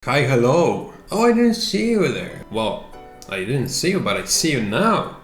Hi, hello. Oh, I didn't see you there. Well, I didn't see you, but I see you now.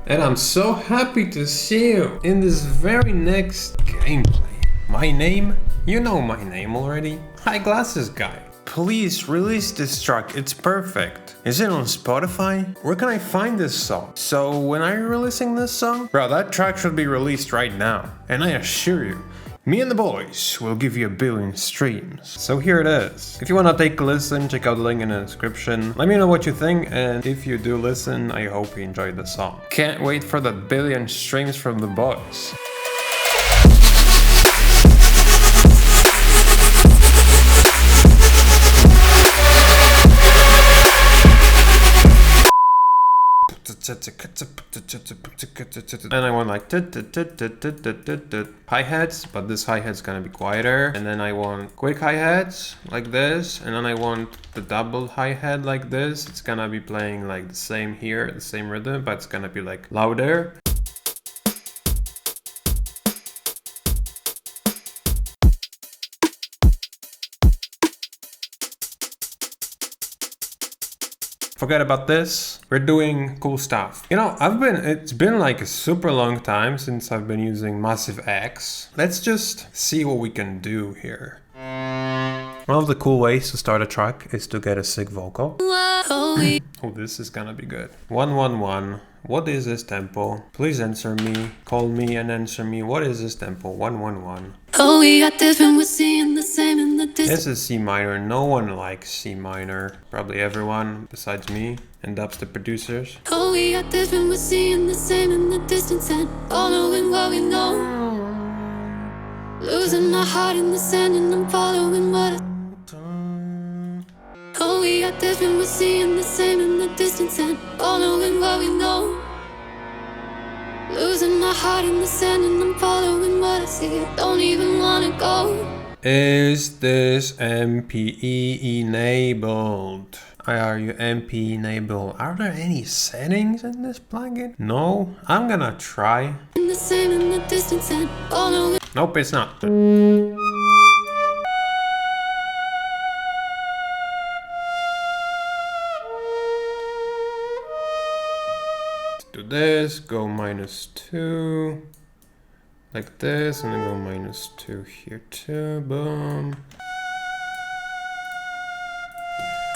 And I'm so happy to see you in this very next gameplay. My name? You know my name already. Hi, Glasses Guy. Please release this track, it's perfect. Is it on Spotify? Where can I find this song? So when are you releasing this song? Bro, that track should be released right now. And I assure you, me and the boys will give you 1 billion streams. So here it is. If you wanna take a listen, check out the link in the description. Let me know what you think, and if you do listen, I hope you enjoyed the song. Can't wait for that 1 billion streams from the boys. And I want like hi-hats, but this hi-hat's gonna be quieter. And then I want quick hi-hats like this, and then I want the double hi-hat like this. It's gonna be playing like the same here, the same rhythm, but it's gonna be like louder. Forget about this. We're doing cool stuff. You know, it's been like a super long time since I've been using Massive X. Let's just see what we can do here. One of the cool ways to start a track is to get a sick vocal. Oh, this is gonna be good. 111. What is this tempo? Please answer me. Call me and answer me. What is this tempo? 111. Oh, we got different, we're seeing the same in the distance. This is C minor. No one likes C minor. Probably everyone besides me and dubstep producers. Oh, we got different, we're seeing the same in the distance and following what we know. Losing my heart in the sand and I'm following what I... Oh, we got different, we're seeing the same in the distance and following what we know. Losing my heart in the sand and I'm following what I see. I don't even wanna go. Is this MPE enabled? Are you MP enabled? Are there any settings in this plugin? No? I'm gonna try. In the same in the distance and following. Nope, it's not. Do this, go -2, like this, and then go -2 here too, boom.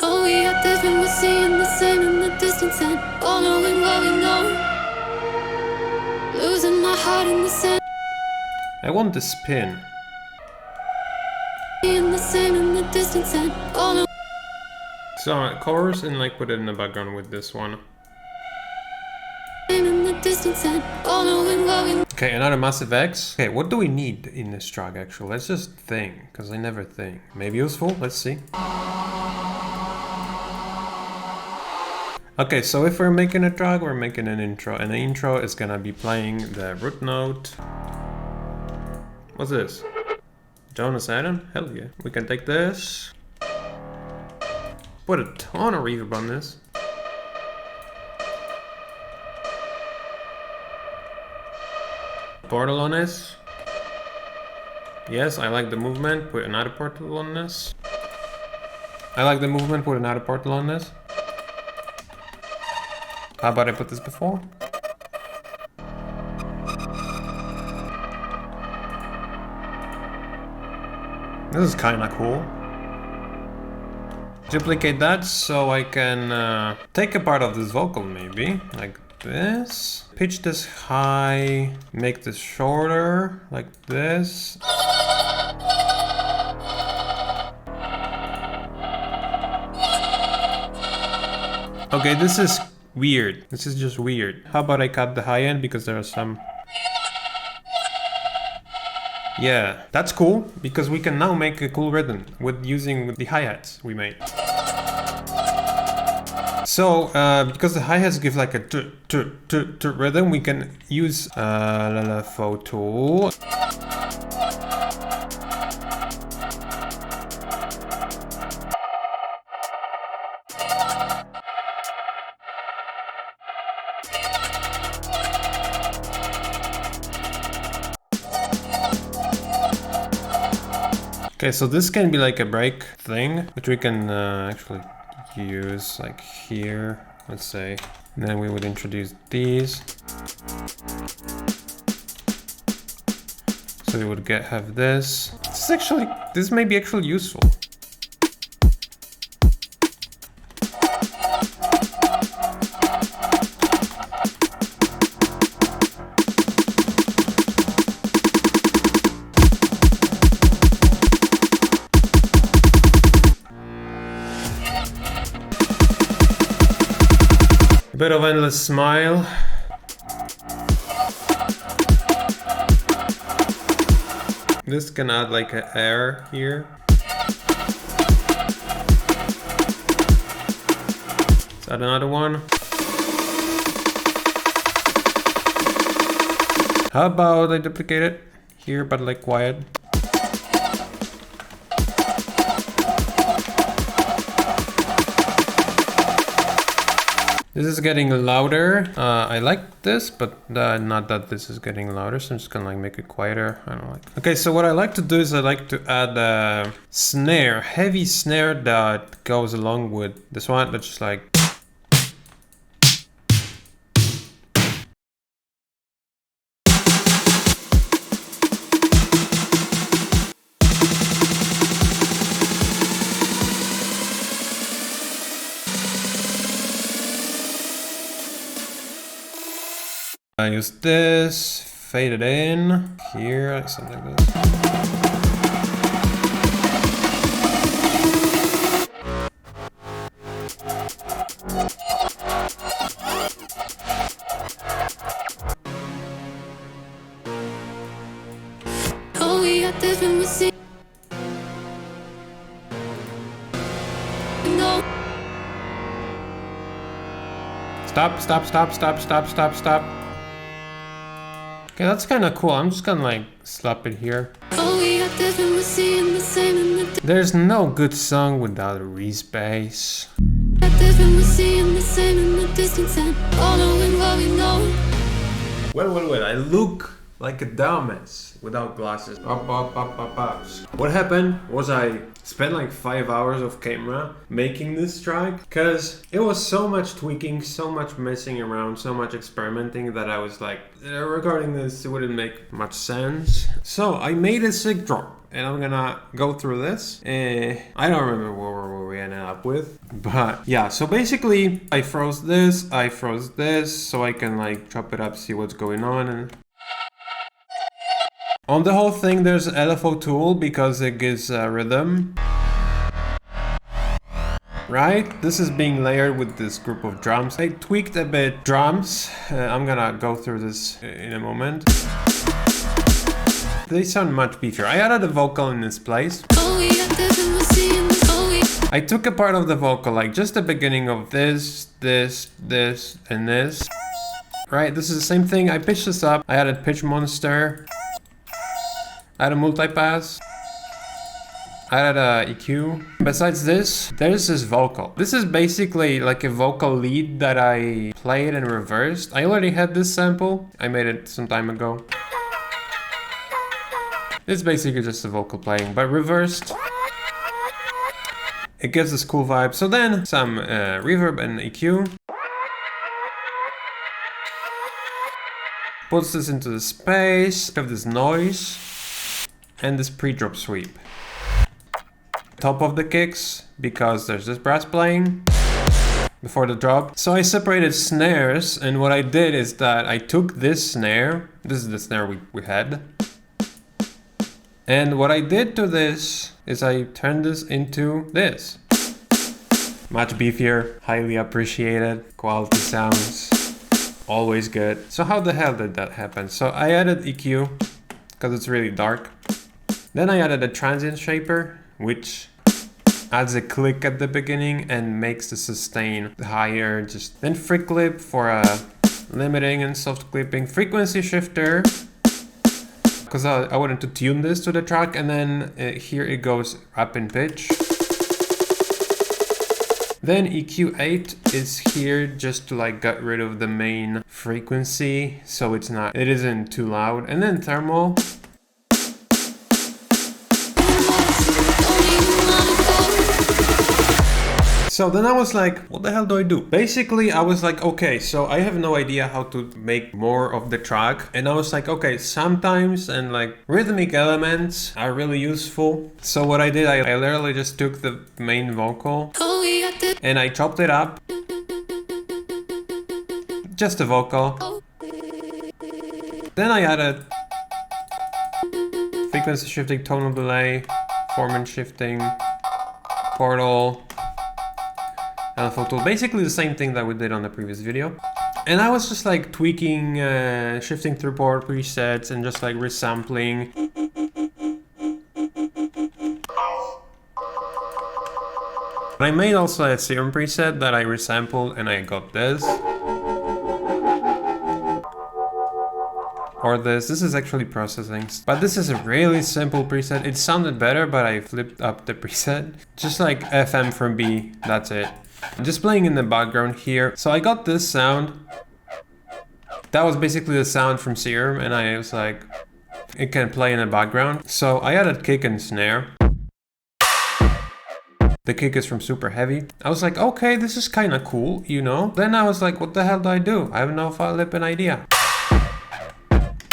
Oh, we got different, we're seeing the same in the distance and following what we know. Losing my heart in the sand. I want the spin. In the same in the distance and following. So chorus and like put it in the background with this one. Okay, another Massive X. Okay, what do we need in this track actually? Let's just think, because I never think. Maybe useful? Let's see. Okay, so if we're making a track, we're making an intro. And the intro is gonna be playing the root note. What's this? Jonas Adam? Hell yeah. We can take this. Put a ton of reverb on this. Portal on this. Yes, I like the movement. Put another portal on this. I like the movement. Put another portal on this. How about I put this before? This is kind of cool. Duplicate that so I can take a part of this vocal maybe, like this. Pitch this high, make this shorter, like this. Okay, this is weird. This is just weird. How about I cut the high end because there are some... Yeah, that's cool because we can now make a cool rhythm with using the hi-hats we made. So, because the hi-hats give like a rhythm, we can use LFO tool. Okay, so this can be like a break thing, which we can actually use like here, let's say. And then we would introduce these. So we would have this. This may be actually useful. Bit of endless smile. This can add like an air here. Let's add another one. How about I duplicate it here, but like quiet? This is getting louder. I like this, but not that this is getting louder, so I'm just gonna like make it quieter. I don't like. Okay, so what I like to do is I like to add a snare, heavy snare that goes along with this one. That's just like. I use this, fade it in, here, something like this. Oh, we got this when we see. No. Stop, stop, stop, stop, stop, stop, stop. Okay, that's kind of cool. I'm just gonna like slap it here. Oh, we got this when we're seeing the same in the. There's no good song without a re-space. Got this when we're seeing the same in the distance and following what we know. Well, I look like a dumbass without glasses. What happened was I spent like 5 hours of camera making this track because it was so much tweaking, so much messing around, so much experimenting that I was like, recording this, it wouldn't make much sense. So I made a sick drop. And I'm gonna go through this. I don't remember where we ended up with, but yeah. So basically, I froze this, so I can like chop it up, see what's going on. And on the whole thing, there's LFO tool because it gives rhythm. Right? This is being layered with this group of drums. I tweaked a bit drums. I'm gonna go through this in a moment. They sound much beefier. I added a vocal in this place. I took a part of the vocal, like just the beginning of this, and this. Right, this is the same thing. I pitched this up. I added pitch monster. I added multipass. I added a EQ. Besides this, there's this vocal. This is basically like a vocal lead that I played and reversed. I already had this sample. I made it some time ago. It's basically just a vocal playing, but reversed. It gives this cool vibe. So then some reverb and EQ. Puts this into the space of this noise and this pre-drop sweep. Top of the kicks, because there's this brass playing before the drop. So I separated snares, and what I did is that I took this snare. This is the snare we had. And what I did to this is I turned this into this. Much beefier, highly appreciated, quality sounds, always good. So how the hell did that happen? So I added EQ, because it's really dark. Then I added a transient shaper, which adds a click at the beginning and makes the sustain higher. Then free clip for limiting and soft clipping. Frequency shifter, because I wanted to tune this to the track, and then here it goes up in pitch. Then EQ8 is here just to like get rid of the main frequency, so it isn't too loud. And then thermal. So then I was like, what the hell do I do? Basically, I was like, okay, so I have no idea how to make more of the track. And I was like, okay, sometimes and like rhythmic elements are really useful. So what I did, I literally just took the main vocal and I chopped it up. Just the vocal. Then I added frequency shifting, tonal delay, formant shifting, portal, alpha tool, basically the same thing that we did on the previous video. And I was just like tweaking, shifting through port presets and just like resampling. I made also a serum preset that I resampled and I got this. Or this is actually processing. But this is a really simple preset. It sounded better, but I flipped up the preset. Just like FM from B, that's it. I'm just playing in the background here. So I got this sound. That was basically the sound from Serum, and I was like, it can play in the background. So I added kick and snare. The kick is from Super Heavy. I was like, okay, this is kind of cool, you know? Then I was like, what the hell do I do? I have no flipping idea.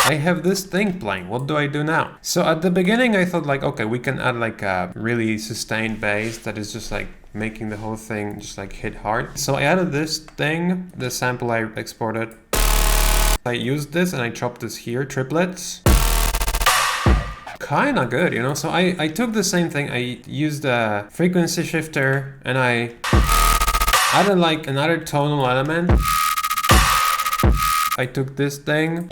I have this thing playing, what do I do now? So at the beginning I thought like, okay, we can add like a really sustained bass that is just like making the whole thing just like hit hard. So I added this thing, the sample I exported. I used this and I chopped this here, triplets. Kinda good, you know? So I took the same thing, I used a frequency shifter and I added like another tonal element. I took this thing,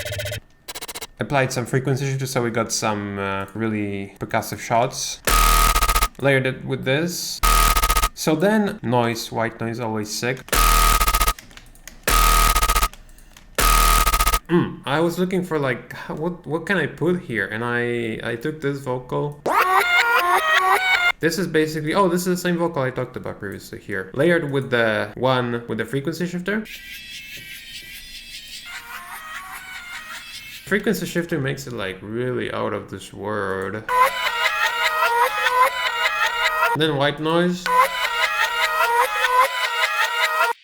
applied some frequency shifter so we got some really percussive shots. Layered it with this. So then noise, white noise, always sick. I was looking for like, what can I put here? And I took this vocal. This is basically, oh, this is the same vocal I talked about previously here. Layered with the one with the frequency shifter. Frequency shifter makes it like really out of this world. Then white noise.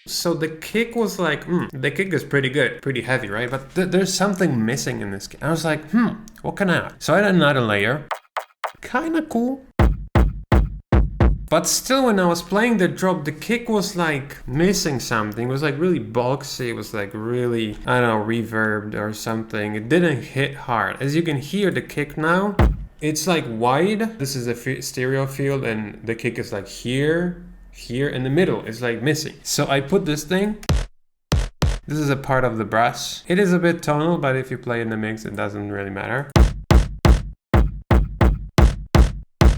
So the kick was like, the kick is pretty good, pretty heavy, right? But there's something missing in this kick. I was like, what can I add? So I added another layer. Kinda cool. But still, when I was playing the drop, the kick was like missing something. It was like really boxy. It was like really, I don't know, reverbed or something. It didn't hit hard. As you can hear the kick now, it's like wide. This is a stereo field and the kick is like here in the middle. It's like missing. So I put this thing. This is a part of the brass. It is a bit tonal, but if you play in the mix, it doesn't really matter.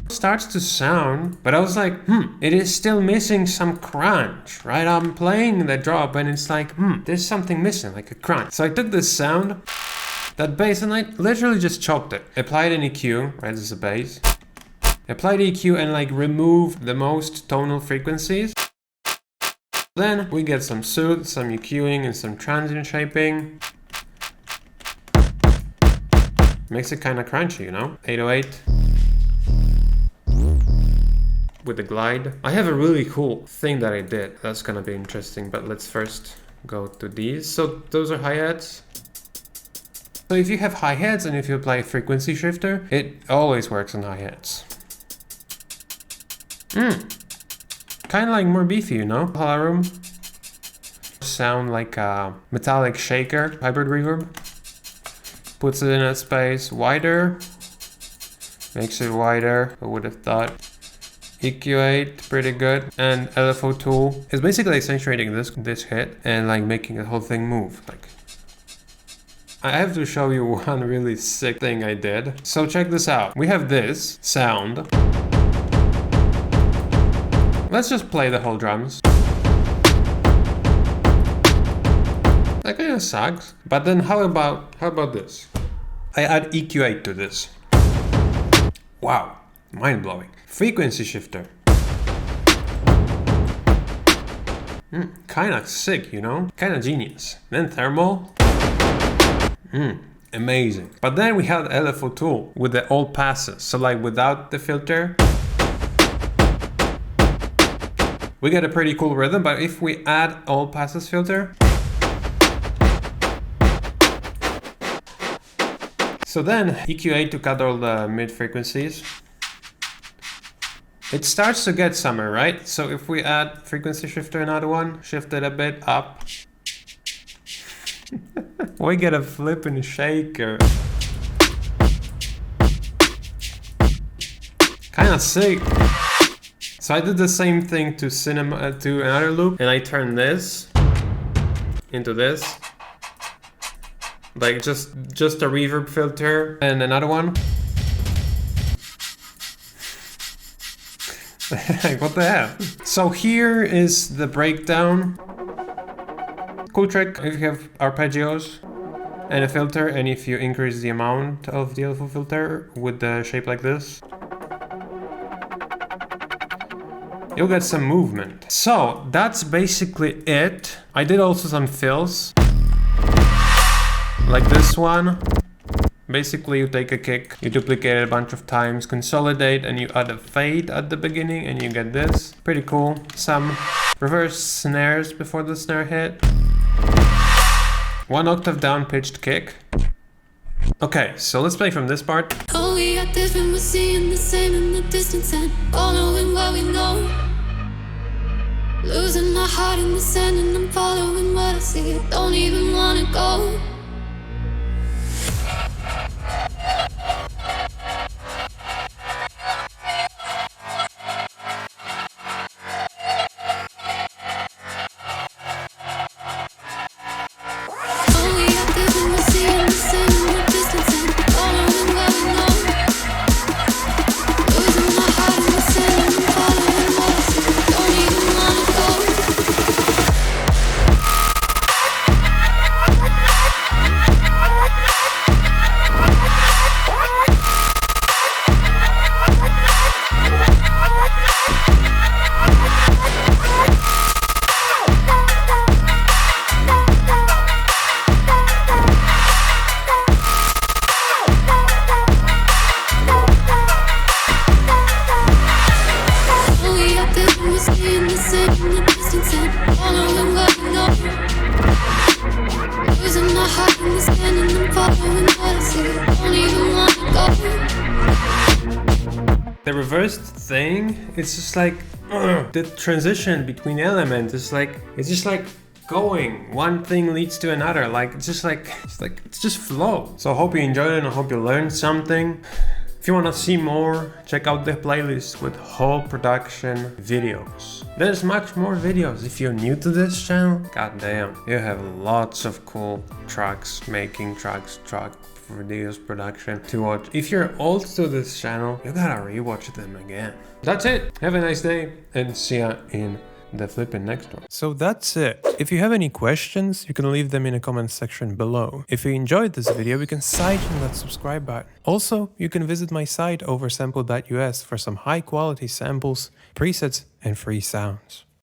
Starts to sound, but I was like, it is still missing some crunch, right? I'm playing the drop and it's like, there's something missing, like a crunch. So I took this sound, that bass, and I literally just chopped it. Applied an EQ, right? This is a bass. Applied EQ and like remove the most tonal frequencies. Then we get some soothe, some EQing and some transient shaping. Makes it kind of crunchy, you know? 808. With the glide. I have a really cool thing that I did. That's gonna be interesting, but let's first go to these. So those are hi-hats. So if you have hi-hats and if you apply a frequency shifter, it always works on hi-hats. Kind of like more beefy, you know? Hollow room. Sound like a metallic shaker, hybrid reverb. Puts it in a space wider. Makes it wider, I would have thought. EQ8, pretty good. And LFO tool is basically accentuating this hit and like making the whole thing move. Like, I have to show you one really sick thing I did. So check this out. We have this sound. Let's just play the whole drums. That kind of sucks. But then how about this? I add EQ8 to this. Wow, mind-blowing. Frequency shifter. Kinda sick, you know? Kinda genius. Then thermal. Amazing. But then we have the LFO tool with the all passes. So like without the filter. we get a pretty cool rhythm. But if we add all passes filter, so then EQ8 to cut all the mid frequencies, it starts to get summer, right? So if we add frequency shifter, another one, shift it a bit up, we get a flipping shaker. Kinda sick. So I did the same thing to to another loop, and I turned this into this, like just a reverb filter, and another one. Like, what the hell? So here is the breakdown. Cool trick if you have arpeggios and a filter, and if you increase the amount of the alpha filter with the shape like this, you'll get some movement. So that's basically it. I did also some fills, like this one. Basically, you take a kick, you duplicate it a bunch of times, consolidate, and you add a fade at the beginning, and you get this. Pretty cool. Some reverse snares before the snare hit. 1 octave down pitched kick. Okay, so let's play from this part. Oh, we are different, we're seeing the same in the distance and all knowing what we know. Losing my heart in the sand and I'm following what I see. I don't even wanna go. The reversed thing, it's just like the transition between elements is like, it's just like going, one thing leads to another, like it's just flow. So I hope you enjoyed it and I hope you learned something. If you want to see more, check out the playlist with whole production videos. There's much more videos. If you're new to this channel, goddamn, you have lots of cool tracks, making tracks, track videos, production to watch. If you're old to this channel, you gotta rewatch them again. That's it. Have a nice day and see ya in the flipping next one. So that's it. If you have any questions, you can leave them in the comment section below. If you enjoyed this video, you can side on that subscribe button. Also, you can visit my site oversample.us for some high quality samples, presets and free sounds.